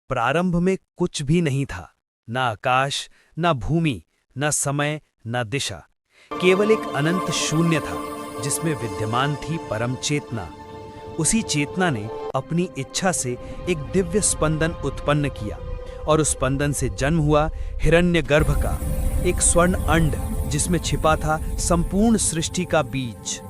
प्रारंभ में कुछ भी नहीं था, न आकाश, न भूमि, न समय, न दिशा। केवल एक अनंत शून्य था जिसमें विद्यमान थी परम चेतना। उसी चेतना ने अपनी इच्छा से एक दिव्य स्पंदन उत्पन्न किया और उस स्पंदन से जन्म हुआ हिरण्यगर्भ का एक स्वर्ण अंड, जिसमें छिपा था संपूर्ण सृष्टि का बीज।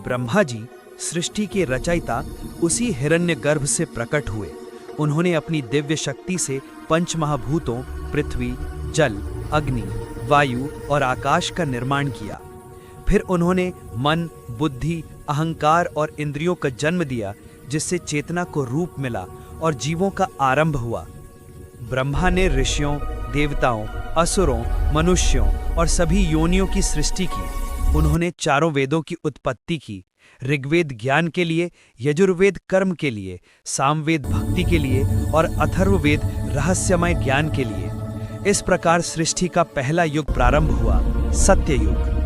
ब्रह्मा जी, सृष्टि के रचयिता, उसी हिरण्यगर्भ से प्रकट हुए। उन्होंने अपनी दिव्य शक्ति से पंच महाभूतों पृथ्वी, जल, अग्नि, वायु और आकाश का निर्माण किया। फिर उन्होंने मन, बुद्धि, अहंकार और इंद्रियों का जन्म दिया, जिससे चेतना को रूप मिला और जीवों का आरंभ हुआ। ब्रह्मा ने ऋषियों, देवताओं, असुरों, मनुष्यों और सभी योनियों की सृष्टि की। उन्होंने चारों वेदों की उत्पत्ति की, ऋग्वेद ज्ञान के लिए, यजुर्वेद कर्म के लिए, सामवेद भक्ति के लिए और अथर्ववेद रहस्यमय ज्ञान के लिए। इस प्रकार सृष्टि का पहला युग प्रारंभ हुआ, सत्ययुग।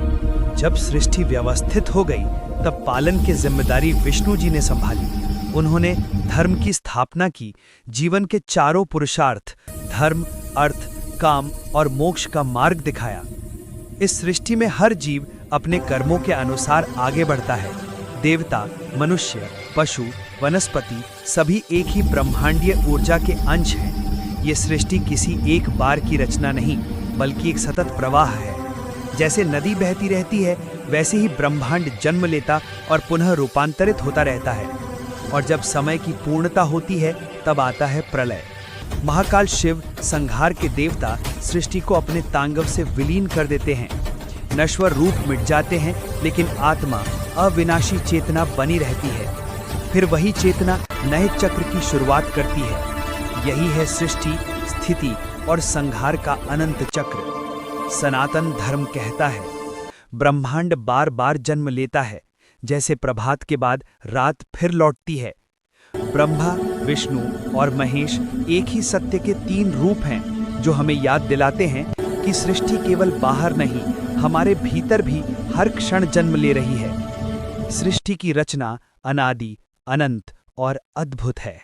जब सृष्टि व्यवस्थित हो गई, तब पालन की जिम्मेदारी विष्णु जी ने संभाली। उन्होंने धर्म की स्थापना की, जीवन के चारों पुरुषार्थ धर्म, अर्थ, काम और मोक्ष का मार्ग दिखाया। इस सृष्टि में हर जीव अपने कर्मों के अनुसार आगे बढ़ता है। देवता, मनुष्य, पशु, वनस्पति सभी एक ही ब्रह्मांडीय ऊर्जा के अंश हैं। ये सृष्टि किसी एक बार की रचना नहीं, बल्कि एक सतत प्रवाह है। जैसे नदी बहती रहती है, वैसे ही ब्रह्मांड जन्म लेता और पुनः रूपांतरित होता रहता है। और जब समय की पूर्णता होती है, तब आता है प्रलय। महाकाल शिव, संहार के देवता, सृष्टि को अपने तांडव से विलीन कर देते हैं। नश्वर रूप मिट जाते हैं, लेकिन आत्मा, अविनाशी चेतना बनी रहती है। फिर वही चेतना नए चक्र की शुरुआत करती है। यही है सृष्टि, स्थिति और संहार का अनंत चक्र। सनातन धर्म कहता है, ब्रह्मांड बार बार जन्म लेता है, जैसे प्रभात के बाद रात फिर लौटती है। ब्रह्मा, विष्णु और महेश एक ही सत्य के तीन रूप हैं, जो हमें याद दिलाते हैं कि सृष्टि केवल बाहर नहीं, हमारे भीतर भी हर क्षण जन्म ले रही है। सृष्टि की रचना अनादि, अनंत और अद्भुत है।